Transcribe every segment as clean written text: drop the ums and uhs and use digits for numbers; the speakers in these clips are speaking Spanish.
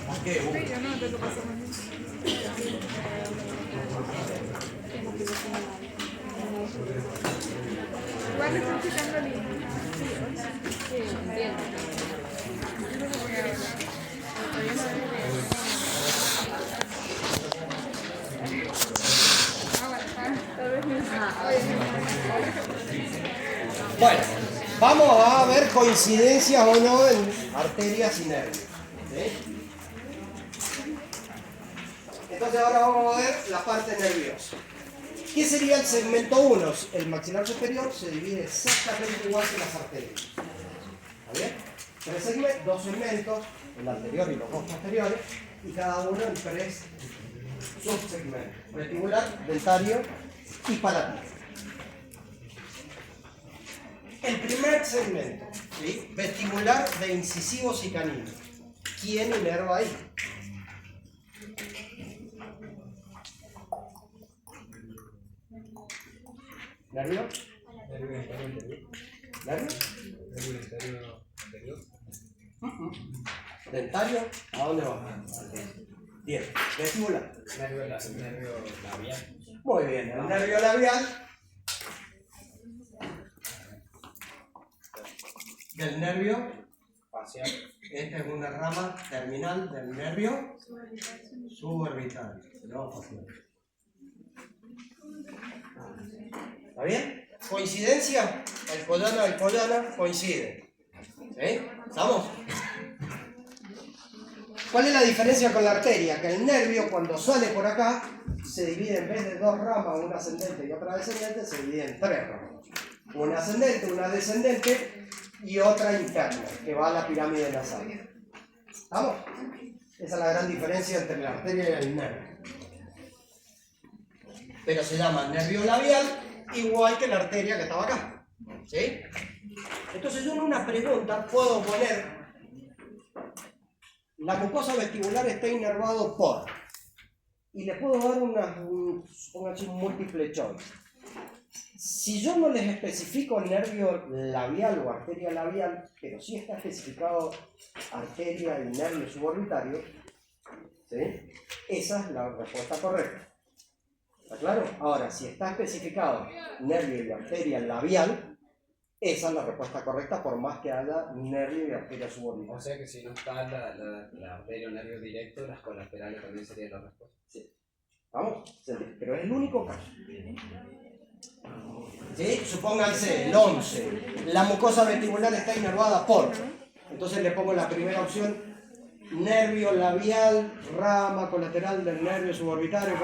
¿Por qué? Yo no, te lo paso más bien. Igual estoy explicando el libro. Sí, entiendo. No lo voy a hablar. Todavía no debe leer. Ah, bueno, tal vez no. Bueno, vamos a ver coincidencias o no en arterias y nervios. ¿Sí? Entonces ahora vamos a ver la parte nerviosa. ¿Qué sería el segmento 1? El maxilar superior se divide exactamente igual que las arterias. ¿Está bien? Dos segmentos, el anterior y los dos posteriores, y cada uno en 3 subsegmentos: vestibular, dentario y palatino. El primer segmento, ¿sí? Vestibular de incisivos y caninos. ¿Quién inerva ahí? ¿Nervio? ¿Nervio? ¿Dentario? ¿A dónde va? 10. Vestibular. Nervio labial. Muy bien, el nervio labial del nervio Facial. Esta es una rama terminal del nervio suborbitario. No facial. ¿Está bien? ¿Coincidencia? Alcoyana coinciden. ¿Sí? ¿Estamos? ¿Cuál es la diferencia con la arteria? Que el nervio, cuando sale por acá, se divide en vez de 2 ramas, una ascendente y otra descendente, se divide en 3 ramas. Una ascendente, una descendente y otra interna, que va a la pirámide nasal. ¿Estamos? Esa es la gran diferencia entre la arteria y el nervio. Pero se llama nervio labial igual que la arteria que estaba acá. ¿Sí? Entonces yo en una pregunta puedo poner: la mucosa vestibular está inervado por... Y le puedo dar un múltiple choice. Si yo no les especifico nervio labial o arteria labial, pero sí está especificado arteria y nervio suborbitario, ¿sí? Esa es la respuesta correcta. ¿Está claro? Ahora, si está especificado nervio y arteria labial, esa es la respuesta correcta, por más que haya nervio y arteria suborbitaria. O sea que si no está la arteria o nervio directo, las colaterales también serían la respuesta. Sí. ¿Vamos? Pero es el único caso. ¿Sí? Supónganse el 11. La mucosa vestibular está inervada por... Entonces le pongo la primera opción: nervio labial, rama colateral del nervio suborbitario,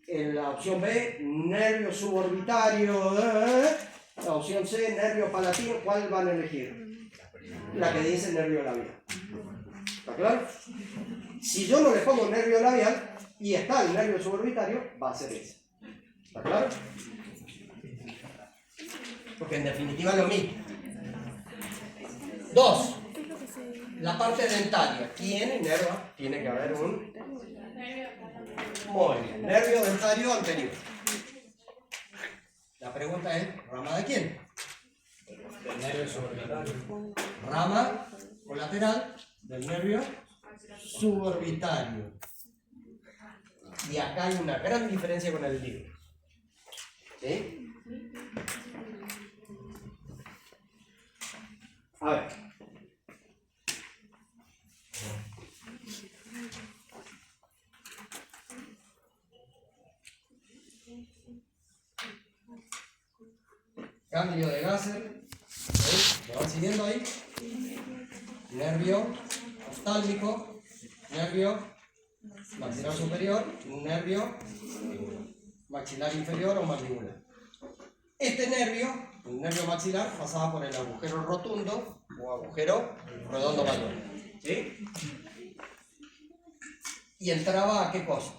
En la opción B, nervio suborbitario. La opción C, nervio palatino. ¿Cuál van a elegir? La que dice nervio labial. ¿Está claro? Si yo no le pongo nervio labial y está el nervio suborbitario, va a ser ese. ¿Está claro? Porque en definitiva es lo mismo. 2. La parte dentaria. ¿Quién inerva? Tiene que haber un... Muy bien. Nervio dentario anterior. La pregunta es: ¿rama de quién? El nervio suborbitario. Rama colateral del nervio suborbitario. Y acá hay una gran diferencia con el libro. ¿Sí? A ver. Cambio de Gasser. ¿Sí? ¿Lo van siguiendo ahí? Nervio oftálmico, nervio maxilar superior, nervio maxilar inferior o mandibular. Este nervio, el nervio maxilar, pasaba por el agujero rotundo o agujero redondo mayor. ¿Sí? Y entraba a qué cosa?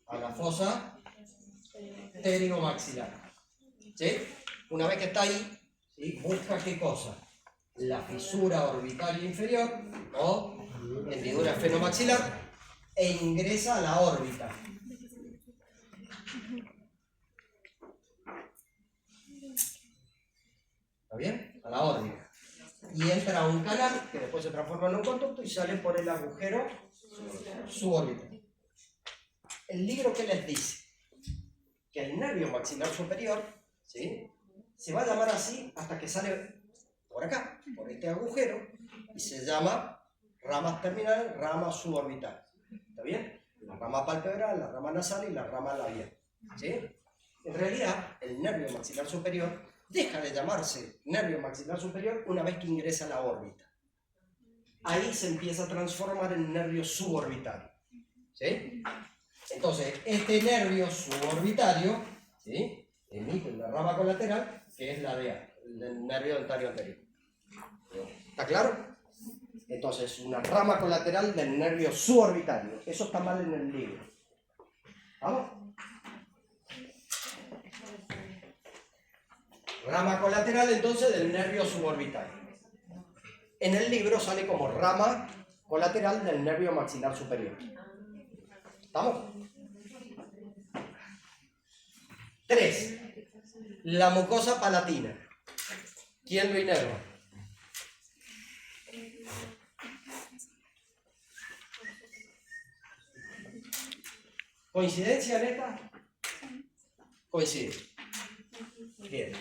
A la fosa pterigomaxilar. ¿Sí? Una vez que está ahí, ¿sí? Busca qué cosa: la fisura orbitaria inferior o hendidura esfenomaxilar e ingresa a la órbita. ¿Está bien? A la órbita. y entra a un canal que después se transforma en un conducto y sale por el agujero suborbital. El libro, ¿qué les dice? Que el nervio maxilar superior, ¿sí?, se va a llamar así hasta que sale por acá, por este agujero, y se llama ramas terminales, ramas suborbitales. ¿Está bien? La rama palpebral, la rama nasal y la rama labial. ¿Sí? En realidad, el nervio maxilar superior deja de llamarse nervio maxilar superior una vez que ingresa a la órbita. Ahí se empieza a transformar en nervio suborbitario. ¿Sí? Entonces, este nervio suborbitario, ¿sí?, emite una rama colateral que es la del nervio dentario anterior. ¿Está claro? Entonces, una rama colateral del nervio suborbitario. Eso está mal en el libro. ¿Vamos? Rama colateral entonces del nervio suborbitario. En el libro sale como rama colateral del nervio maxilar superior. ¿Estamos? 3. La mucosa palatina. ¿Quién lo inerva? ¿Coincidencia en esta? Coincide. Bien.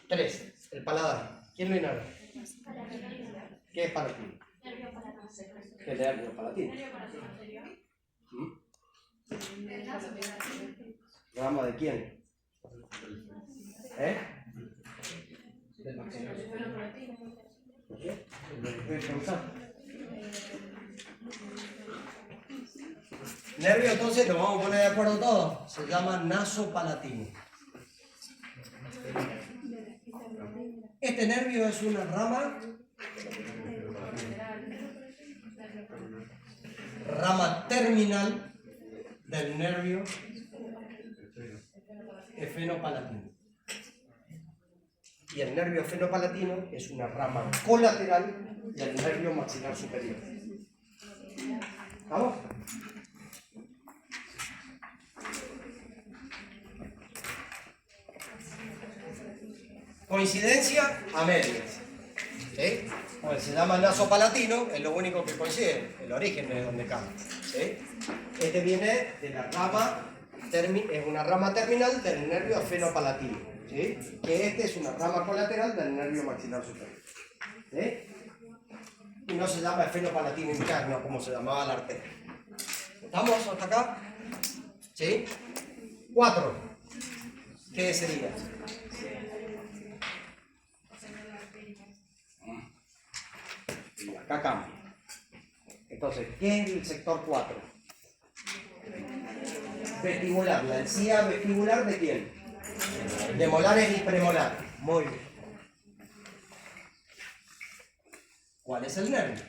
3. El paladar. ¿Quién lo inerva? ¿Qué es palatino? ¿Qué es nervio palatino? ¿Rama de quién? ¿Eh? Nervio, entonces, lo vamos a poner de acuerdo todos. Se llama nasopalatino. Este nervio es una rama terminal del nervio efenopalatino. Y el nervio efenopalatino es una rama colateral del nervio maxilar superior. ¿Vamos? Coincidencia a medias. ¿Sí? Pues se llama nasopalatino, es lo único que coincide, el origen de donde cae. ¿Sí? Este viene de la rama, es una rama terminal del nervio efenopalatino. ¿Sí? Que este es una rama colateral del nervio maxilar superior. ¿Sí? Y no se llama efenopalatino interno como se llamaba la arteria. ¿Estamos hasta acá? ¿Sí? 4. ¿Qué sería? Y acá cambia. Entonces, ¿qué es el sector 4? Vestibular. ¿La encía vestibular de quién? De molares y premolares. Muy bien. ¿Cuál es el nervio?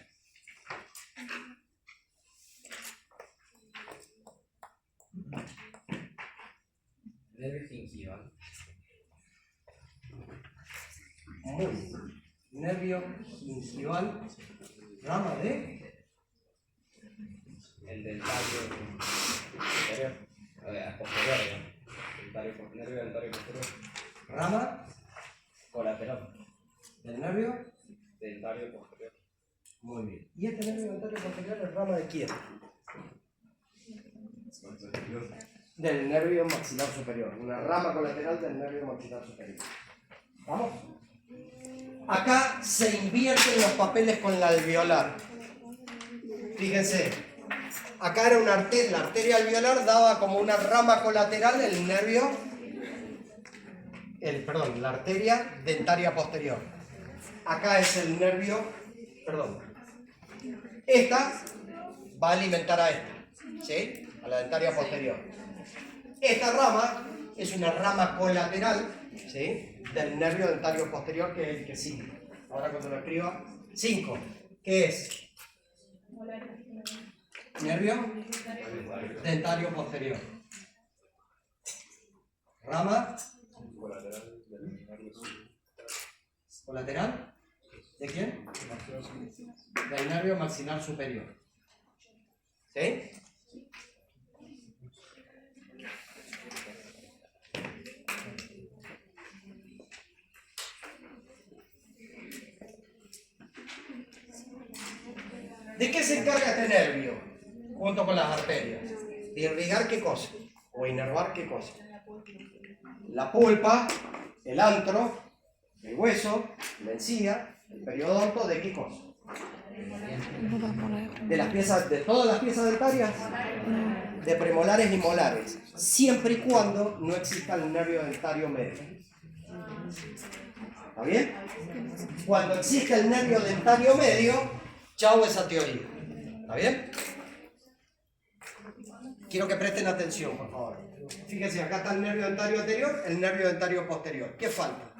Nervio gingival. Muy bien. Nervio gingival, rama de El dentario posterior. Posterior, nervio dentario posterior. rama Colateral. del nervio. Dentario posterior. Muy bien. ¿Y este nervio dentario posterior es rama de quién? Del nervio maxilar superior. Una rama colateral del nervio maxilar superior. ¿Vamos? Acá se invierten los papeles con la alveolar. Fíjense. Acá era la arteria alveolar daba como una rama colateral el nervio, la arteria dentaria posterior. Acá es el nervio, esta va a alimentar a esta, ¿sí? A la dentaria posterior. Esta rama es una rama colateral, ¿sí?, del nervio dentario posterior, que es el que sigue. Ahora cuando lo escriba, 5. ¿Qué es? Nervio dentario posterior. Rama colateral. ¿De quién? Del nervio maxilar superior. ¿Sí? ¿De qué se encarga este nervio? Junto con las arterias. ¿De irrigar qué cosa? ¿O inervar qué cosa? La pulpa, el antro, el hueso, la encía, el periodonto, ¿de qué cosa? De las piezas, de todas las piezas dentarias, de premolares y molares, siempre y cuando no exista el nervio dentario medio. ¿Está bien? Cuando existe el nervio dentario medio, chao esa teoría. ¿Está bien? Quiero que presten atención, por favor. Fíjense, acá está el nervio dentario anterior, el nervio dentario posterior. ¿Qué falta?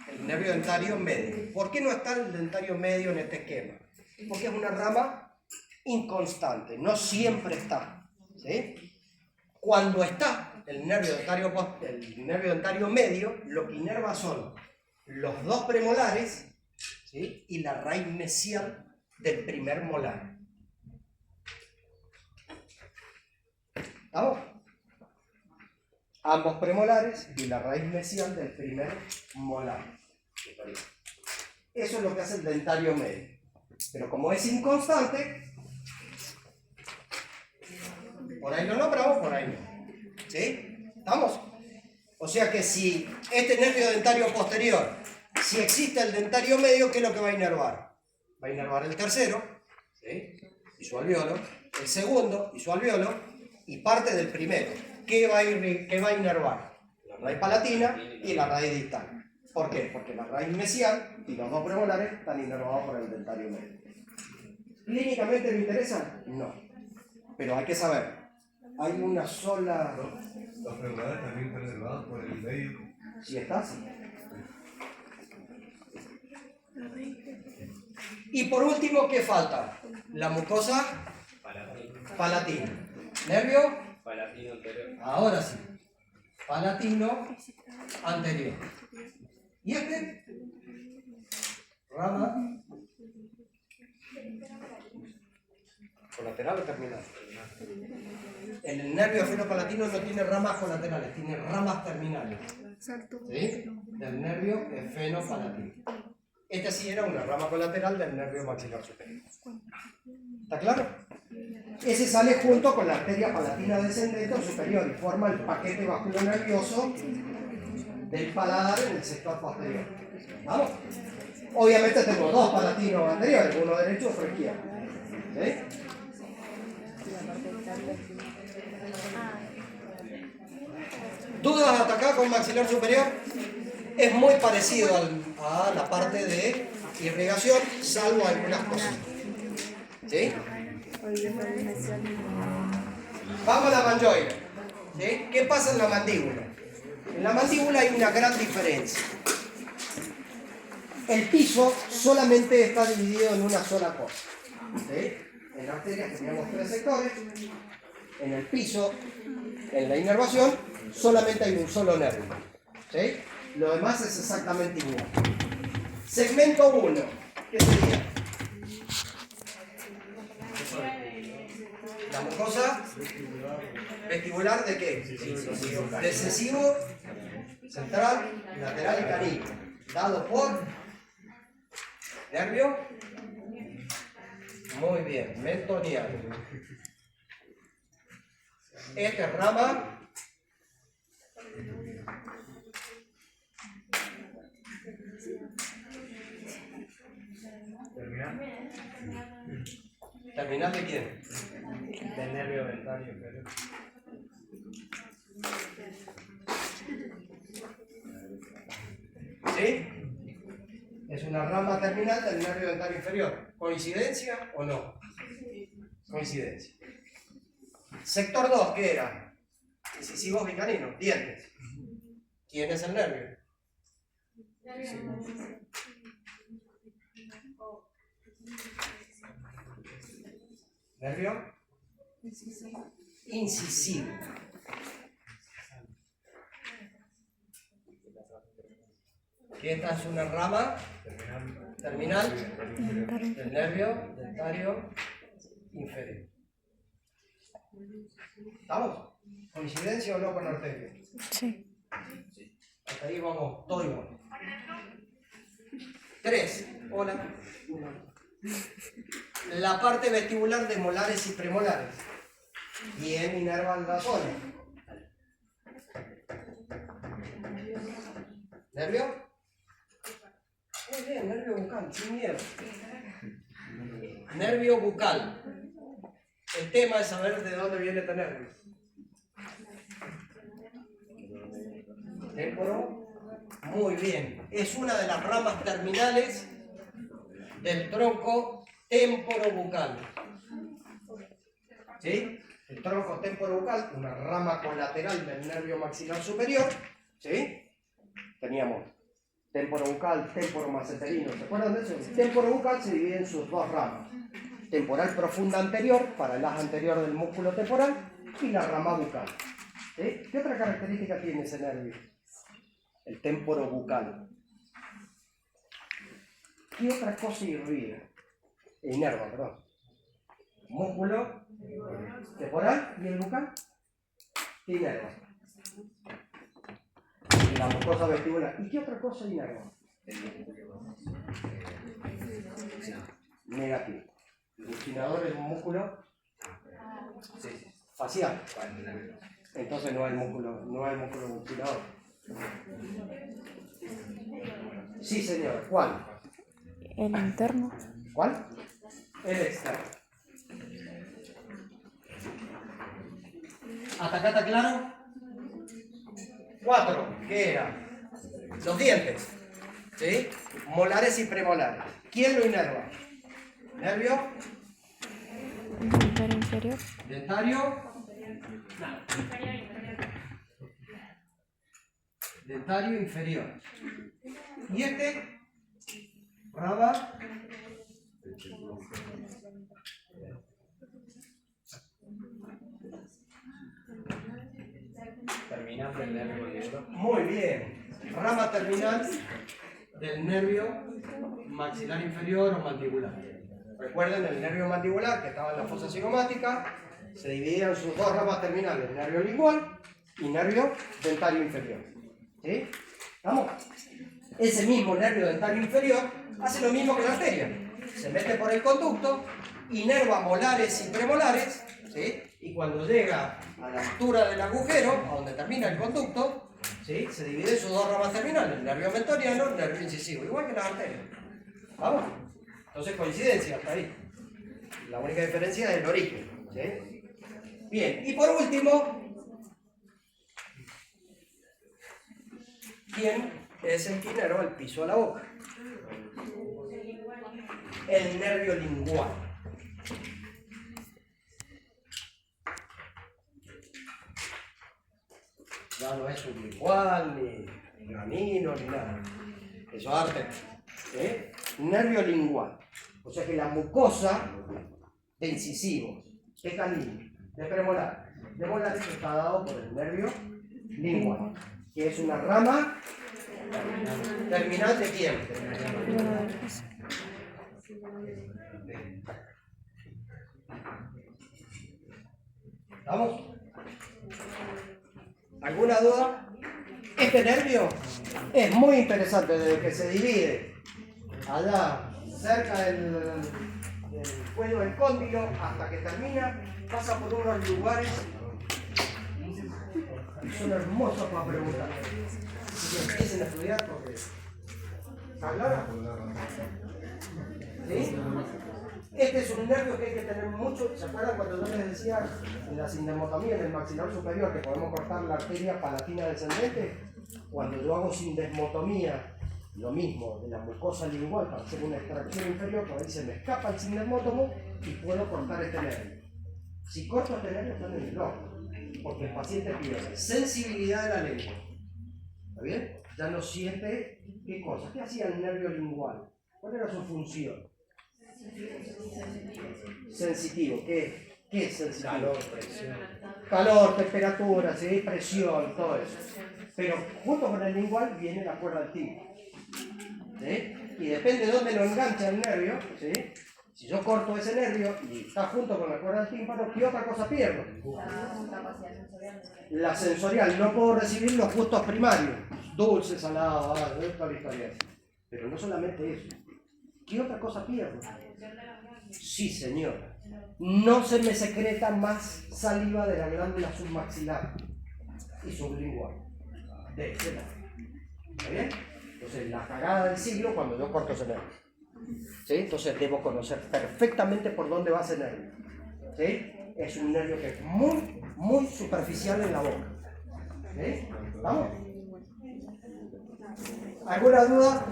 El nervio dentario medio. ¿Por qué no está el dentario medio en este esquema? Porque es una rama inconstante, no siempre está. ¿Sí? Cuando está el nervio dentario medio, lo que inerva son los dos premolares, ¿sí? Y la raíz mesial del primer molar. ¿Estamos? Ambos premolares y la raíz mesial del primer molar. Eso es lo que hace el dentario medio. Pero como es inconstante, por ahí lo nombramos, por ahí no. ¿Sí? ¿Estamos? O sea que si este nervio dentario posterior, si existe el dentario medio, ¿qué es lo que va a inervar? Va a inervar el tercero, ¿sí? Y su alveolo, el segundo y su alveolo, y parte del primero. ¿Qué va a inervar? La raíz palatina y la raíz distal. ¿Por qué? Porque la raíz mesial y los dos premolares están inervados por el dentario medio. ¿Clínicamente me interesan? No. Pero hay que saber, hay una sola... Los premolares también están inervados por el medio. Si está, sí. Y por último, ¿qué falta? La mucosa palatina. ¿Nervio? Palatino anterior. Ahora sí. Palatino anterior. ¿Y este? Rama colateral o terminal. El nervio fenopalatino no tiene ramas colaterales, tiene ramas terminales. ¿Sí? Del nervio fenopalatino. Esta sí era una rama colateral del nervio maxilar superior. ¿Está claro? Ese sale junto con la arteria palatina descendente o superior y forma el paquete vasculonervioso del paladar en el sector posterior. ¿Vamos? Obviamente tengo dos palatinos anteriores, uno derecho y otro izquierdo. ¿Sí? ¿Dudas hasta acá con maxilar superior? Es muy parecido a la parte de irrigación, salvo algunas cosas. ¿Sí? Vamos a la manjoira. ¿Sí? ¿Qué pasa en la mandíbula? En la mandíbula hay una gran diferencia. El piso solamente está dividido en una sola cosa. ¿Sí? En la arteria teníamos 3 sectores. En el piso, en la inervación, solamente hay un solo nervio. ¿Sí? Lo demás es exactamente igual. Segmento 1. ¿Qué sería? La mucosa vestibular ¿de qué? Decisivo, central, lateral y canino. Dado por nervio. Muy bien, mentoniano. Esta es rama terminal de quién? Del nervio dentario inferior. ¿Sí? Es una rama terminal del nervio dentario inferior. ¿Coincidencia o no? Coincidencia. Sector 2, ¿qué era? Incisivos y caninos, dientes. ¿Quién es el nervio? ¿Nervio? Incisivo. Que esta es una rama terminal del nervio dentario inferior. ¿Estamos? ¿Coincidencia o no con la arteria? Sí. Hasta ahí vamos, todo igual. 3. Hola. La parte vestibular de molares y premolares. ¿Quién inerva la zona? ¿Nervio? Muy bien, nervio bucal, sin miedo. Nervio bucal. El tema es saber de dónde viene este nervio. Témporo. Muy bien. Es una de las ramas terminales del tronco temporobucal. ¿Sí? El tronco temporobucal, una rama colateral del nervio maxilar superior. ¿Sí? Teníamos temporobucal, temporomaceterino. ¿Se acuerdan de eso? El temporobucal se divide en sus dos ramas. Temporal profunda anterior, para el haz anterior del músculo temporal, y la rama bucal. ¿Sí? ¿Qué otra característica tiene ese nervio? El temporobucal. ¿Qué otra cosa irriga? Inerva, perdón. Músculo temporal y el bucal. ¿Qué inerva? La mucosa vestibular. ¿Y qué otra cosa inerva? Negativo. El buccinador es un músculo facial. Entonces no hay músculo buccinador. Sí, señor. ¿Cuál? El interno. ¿Cuál? El externo. ¿Hasta acá está claro? 4. ¿Qué era? Los dientes. ¿Sí? Molares y premolares. ¿Quién lo inerva? ¿Nervio? Dentario inferior. ¿Dentario? Dentario inferior. ¿Y este? Rama. Terminal del nervio ligero. Muy bien. Rama terminal del nervio maxilar inferior o mandibular. Recuerden el nervio mandibular que estaba en la fosa cigomática, se dividía en sus dos ramas terminales, nervio lingual y nervio dentario inferior. ¿Sí? ¿Vamos? Ese mismo nervio dentario inferior hace lo mismo que la arteria. Se mete por el conducto, inerva molares y premolares, ¿sí? Y cuando llega a la altura del agujero, a donde termina el conducto, ¿sí? Se divide en sus dos ramas terminales, el nervio mentoriano y el nervio incisivo, igual que las arterias. ¿Vamos? Entonces coincidencia hasta ahí. La única diferencia es el origen. ¿Sí? Bien, y por último, ¿quién es el que inerva el piso a la boca? El nervio lingual. Ya no es un lingual, ni gramino, ni nada. Eso es arte. ¿Eh? Nervio lingual. O sea que la mucosa de incisivos, de canino, de premolar, de molares está dado por el nervio lingual, que es una rama terminal de quién? ¿Vamos? ¿Alguna duda? Este nervio es muy interesante desde que se divide allá cerca del cuello del cóndilo hasta que termina, pasa por unos lugares y son hermosos para preguntar. Así que empiecen a estudiar porque... ¿Está claro? ¿Sí? Este es un nervio que hay que tener mucho. ¿Se acuerdan cuando yo les decía en la sindesmotomía en el maxilar superior que podemos cortar la arteria palatina descendente? Cuando yo hago sindesmotomía, lo mismo de la mucosa lingual para hacer una extracción inferior, por ahí se me escapa el sindesmótomo y puedo cortar este nervio. Si corto este nervio está en el loco, porque el paciente pierde sensibilidad de la lengua. ¿Está bien? Ya no siente qué cosa. ¿Qué hacía el nervio lingual? ¿Cuál era su función? Sensitivo. ¿Qué es sensitivo? Calor, presión. Calor, temperatura, ¿sí? Presión, todo eso. Pero junto con el lingual viene la cuerda del tímpano. ¿Sí? Y depende de dónde lo engancha el nervio, ¿sí? Si yo corto ese nervio y está junto con la cuerda del tímpano, ¿qué otra cosa pierdo? La sensorial. No puedo recibir los gustos primarios. Dulce, salado, toda la historia. Pero no solamente eso. ¿Qué otra cosa pierdo? Sí, señora. No se me secreta más saliva de la glándula submaxilar y sublingual. De este lado. ¿Está bien? Entonces, la cagada del siglo cuando yo corto ese nervio. ¿Sí? Entonces, debo conocer perfectamente por dónde va ese nervio. ¿Sí? Es un nervio que es muy, muy superficial en la boca. ¿Sí? ¿Vamos? ¿Alguna duda?